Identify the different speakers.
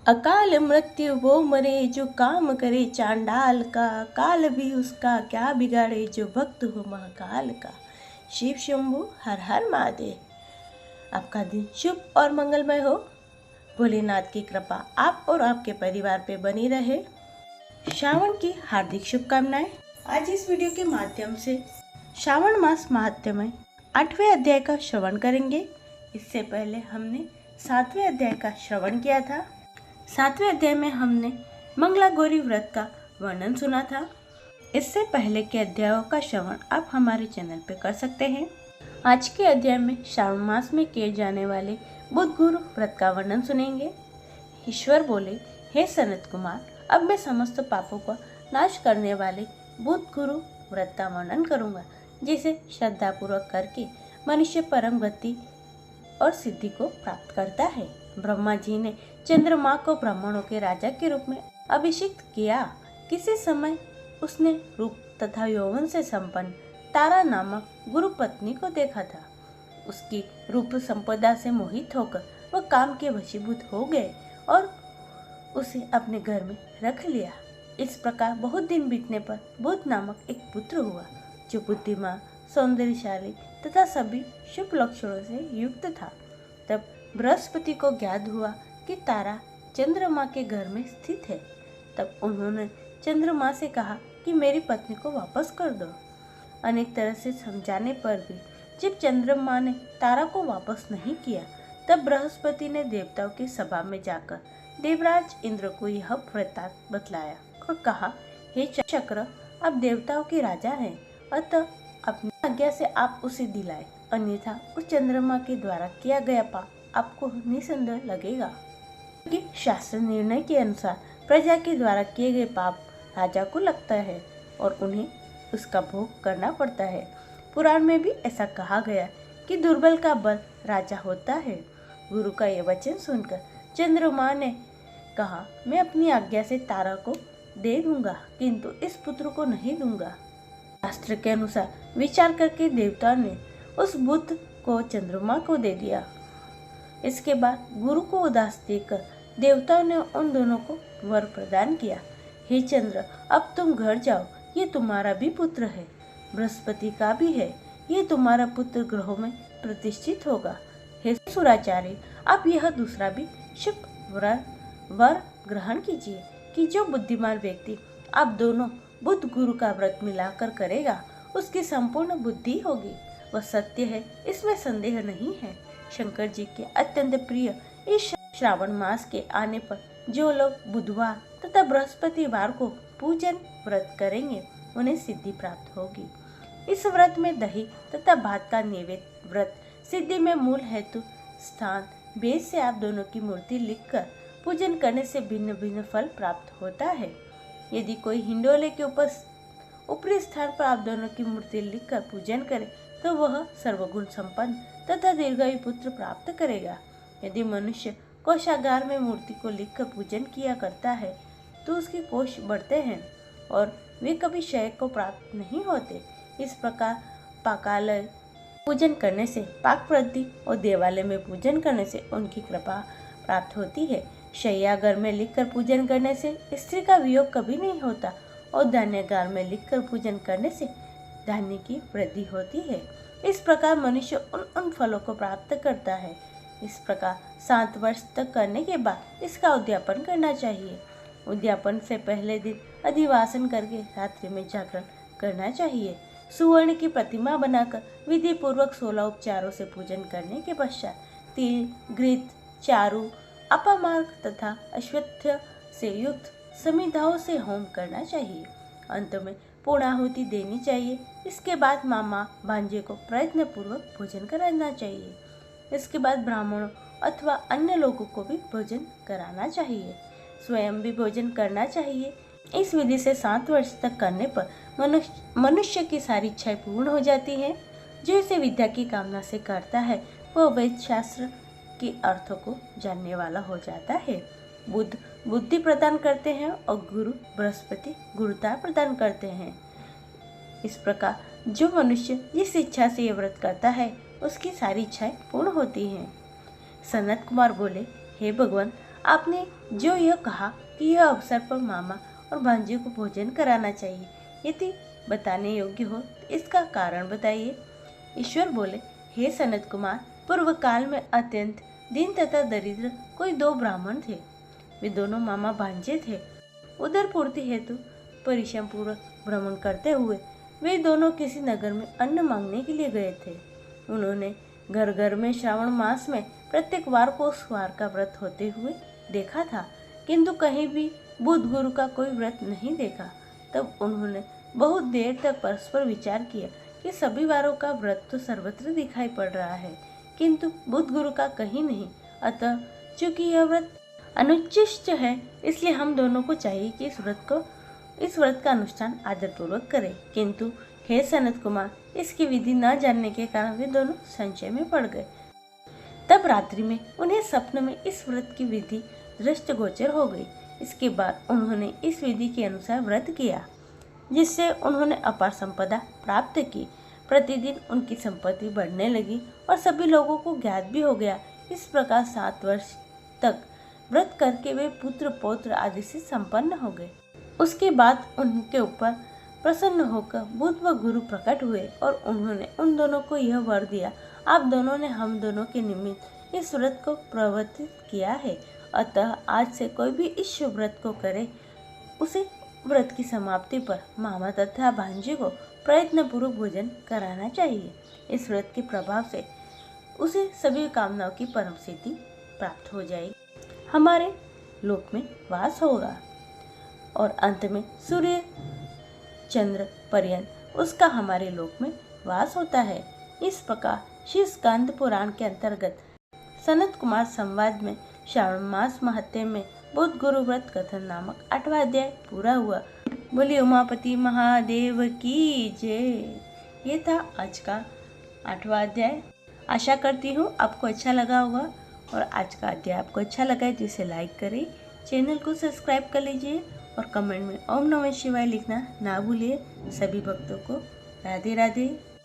Speaker 1: अकाल मृत्यु वो मरे जो काम करे चांडाल का, काल भी उसका क्या बिगाड़े जो भक्त हो महाकाल का। शिव शंभु हर हर महादेव। आपका दिन शुभ और मंगलमय हो। भोलेनाथ की कृपा आप और आपके परिवार पे बनी रहे। श्रावण की हार्दिक शुभकामनाएं। आज इस वीडियो के माध्यम से श्रावण मास महात्म्य 8वें अध्याय का श्रवण करेंगे। इससे पहले हमने 7वें अध्याय का श्रवण किया था। 7वें अध्याय में हमने मंगला गौरी व्रत का वर्णन सुना था। इससे पहले के अध्यायों का श्रवण आप हमारे चैनल पर कर सकते हैं। आज के अध्याय में श्रावण मास में किए जाने वाले बुध गुरु व्रत का वर्णन सुनेंगे। ईश्वर बोले, हे सनत कुमार, अब मैं समस्त पापों का नाश करने वाले बुध गुरु व्रत का वर्णन करूंगा, जिसे श्रद्धापूर्वक करके मनुष्य परम गति और सिद्धि को प्राप्त करता है। ब्रह्मा जी ने चंद्रमा को ब्राह्मणों के राजा के रूप में अभिषिक्त किया। किसी समय उसने रूप तथा यौवन से संपन्न तारा नामक गुरु पत्नी को देखा था। उसकी रूप संपदा से मोहित होकर वह काम के वशीभूत हो गए और उसे अपने घर में रख लिया। इस प्रकार बहुत दिन बीतने पर बुध नामक एक पुत्र हुआ, जो बुद्धिमान, सौंदर्यशाली तथा सभी शुभ लक्षणों से युक्त था। तब बृहस्पति को ज्ञात हुआ कि तारा चंद्रमा के घर में स्थित है। तब उन्होंने चंद्रमा से कहा कि मेरी पत्नी को वापस कर दो। अनेक तरह से समझाने पर भी जब चंद्रमा ने तारा को वापस नहीं किया, तब बृहस्पति ने देवताओं की सभा में जाकर देवराज इंद्र को यह वृत्तांत बतलाया और कहा, हे चक्र, आप देवताओं के राजा हैं, अतः अपनी आज्ञा से आप उसे दिलाए, अन्यथा उस चंद्रमा के द्वारा किया गया पाप आपको निसंदेह लगेगा। क्योंकि शास्त्र निर्णय के अनुसार प्रजा के द्वारा किए गए पाप राजा को लगता है और उन्हें उसका भोग करना पड़ता है। पुराण में भी ऐसा कहा गया कि दुर्बल का बल राजा होता है। गुरु का यह वचन सुनकर चंद्रमा ने कहा, मैं अपनी आज्ञा से तारा को दे दूंगा, किंतु इस पुत्र को नहीं दूंगा। शास्त्र के अनुसार विचार करके देवताओं ने उस बुध को चंद्रमा को दे दिया। इसके बाद गुरु को उदास देखकर देवताओं ने उन दोनों को वर प्रदान किया, हे चंद्र, अब तुम घर जाओ, ये तुम्हारा भी पुत्र है, बृहस्पति का भी है, ये तुम्हारा पुत्र ग्रहों में प्रतिष्ठित होगा। हे सुराचार्य, आप यह दूसरा भी शुभ वर ग्रहण कीजिए कि जो बुद्धिमान व्यक्ति आप दोनों बुध गुरु का व्रत मिलाकर करेगा, उसकी संपूर्ण बुद्धि होगी। वह सत्य है, इसमें संदेह नहीं है। शंकर जी के अत्यंत प्रिय इस श्रावण मास के आने पर जो लोग बुधवार तथा बृहस्पतिवार को पूजन व्रत करेंगे, उन्हें सिद्धि प्राप्त होगी। इस व्रत में दही तथा भात का नैवेद्य व्रत सिद्धि में मूल हेतु स्थान वेद से आप दोनों की मूर्ति लिखकर पूजन करने से भिन्न भिन्न फल प्राप्त होता है। यदि कोई हिंडोले के ऊपरी स्थान पर आप दोनों की मूर्ति लिखकर पूजन करे, तो वह सर्वगुण संपन्न तथा दीर्घायु पुत्र प्राप्त करेगा। यदि मनुष्य कोषागार में मूर्ति को लिखकर पूजन किया करता है, तो उसके कोष बढ़ते हैं और वे कभी क्षय को प्राप्त नहीं होते। इस प्रकार पाकालय पूजन करने से पाक वृद्धि और देवालय में पूजन करने से उनकी कृपा प्राप्त होती है। शय्यागार में लिखकर पूजन करने से स्त्री का वियोग कभी नहीं होता और धान्यागार में लिखकर पूजन करने से धान्य की वृद्धि होती है। इस प्रकार मनुष्य उन फलों को प्राप्त करता है। इस प्रकार 7 वर्ष तक करने के बाद इसका उद्यापन करना चाहिए। उद्यापन से पहले दिन अधिवासन करके रात्रि में जागरण करना चाहिए। सुवर्ण की प्रतिमा बनाकर विधि पूर्वक 16 उपचारों से पूजन करने के पश्चात तिल, घृत, चारु, अपामार्ग तथा अश्वत्थ से युक्त समिधाओं से होम करना चाहिए। अंत में पूर्णाहुति देनी चाहिए। इसके बाद मामा भांजे को प्रयत्न पूर्वक भोजन कराना चाहिए। इसके बाद ब्राह्मणों अथवा अन्य लोगों को भी भोजन कराना चाहिए। स्वयं भी भोजन करना चाहिए। इस विधि से 7 वर्ष तक करने पर मनुष्य की सारी इच्छाएं पूर्ण हो जाती हैं। जो इसे विद्या की कामना से करता है, वह वेद शास्त्र के अर्थों को जानने वाला हो जाता है। बुध बुद्धि प्रदान करते हैं और गुरु बृहस्पति गुरुता प्रदान करते हैं। इस प्रकार जो मनुष्य जिस इच्छा से यह व्रत करता है, उसकी सारी इच्छाएं पूर्ण होती हैं। सनत कुमार बोले, हे भगवान, आपने जो यह कहा कि यह अवसर पर मामा और भांजे को भोजन कराना चाहिए, यदि बताने योग्य हो तो इसका कारण बताइए। ईश्वर बोले, हे सनत कुमार, पूर्व काल में अत्यंत दीन तथा दरिद्र कोई दो ब्राह्मण थे। वे दोनों मामा भांजे थे। उदर पूर्ति हेतु परिश्रम पूर्वक भ्रमण करते हुए वे दोनों किसी नगर में अन्न मांगने के लिए गए थे। उन्होंने घर घर में श्रावण मास में प्रत्येक वार को उस वार का व्रत होते हुए देखा था, किंतु कहीं भी बुध गुरु का कोई व्रत नहीं देखा। तब उन्होंने बहुत देर तक परस्पर विचार किया कि सभी वारों का व्रत तो सर्वत्र दिखाई पड़ रहा है, किंतु बुध गुरु का कहीं नहीं। अतः चूंकि यह व्रत अनुचिष्ट है, इसलिए हम दोनों को चाहिए कि इस व्रत का अनुष्ठान आदरपूर्वक करें। किंतु हे सनत कुमार, इसकी विधि न जानने के कारण वे दोनों संशय में पड़ गए। तब रात्रि में उन्हें स्वप्न में इस व्रत की विधि दृष्टिगोचर हो गई। इसके बाद उन्होंने इस विधि के अनुसार व्रत किया, जिससे उन्होंने अपार संपदा प्राप्त की। प्रतिदिन उनकी संपत्ति बढ़ने लगी और सभी लोगों को ज्ञात भी हो गया। इस प्रकार 7 वर्ष तक व्रत करके वे पुत्र पौत्र आदि से संपन्न हो गए। उसके बाद उनके ऊपर प्रसन्न होकर बुध व गुरु प्रकट हुए और उन्होंने उन दोनों को यह वर दिया, आप दोनों ने हम दोनों के निमित्त इस व्रत को प्रवर्तित किया है, अतः आज से कोई भी इस शुभ व्रत को करे, उसे व्रत की समाप्ति पर मामा तथा भांजे को प्रयत्न पूर्वक भोजन कराना चाहिए। इस व्रत के प्रभाव से उसे सभी कामनाओं की परम सिद्धि प्राप्त हो जाएगी, हमारे लोक में वास होगा और अंत में सूर्य चंद्र पर्यंत उसका हमारे लोक में वास होता है। इस प्रकार श्री स्कंद पुराण के अंतर्गत सनत कुमार संवाद में श्रावण मास महत्य में बुध गुरु व्रत कथन नामक 8वां अध्याय पूरा हुआ। बोलिए उमापति महादेव की जय। ये था आज का 8वां अध्याय। आशा करती हूँ आपको अच्छा लगा होगा और आज का अध्याय आपको अच्छा लगा है तो इसे लाइक करें, चैनल को सब्सक्राइब कर लीजिए और कमेंट में ओम नमः शिवाय लिखना ना भूलिए। सभी भक्तों को राधे राधे।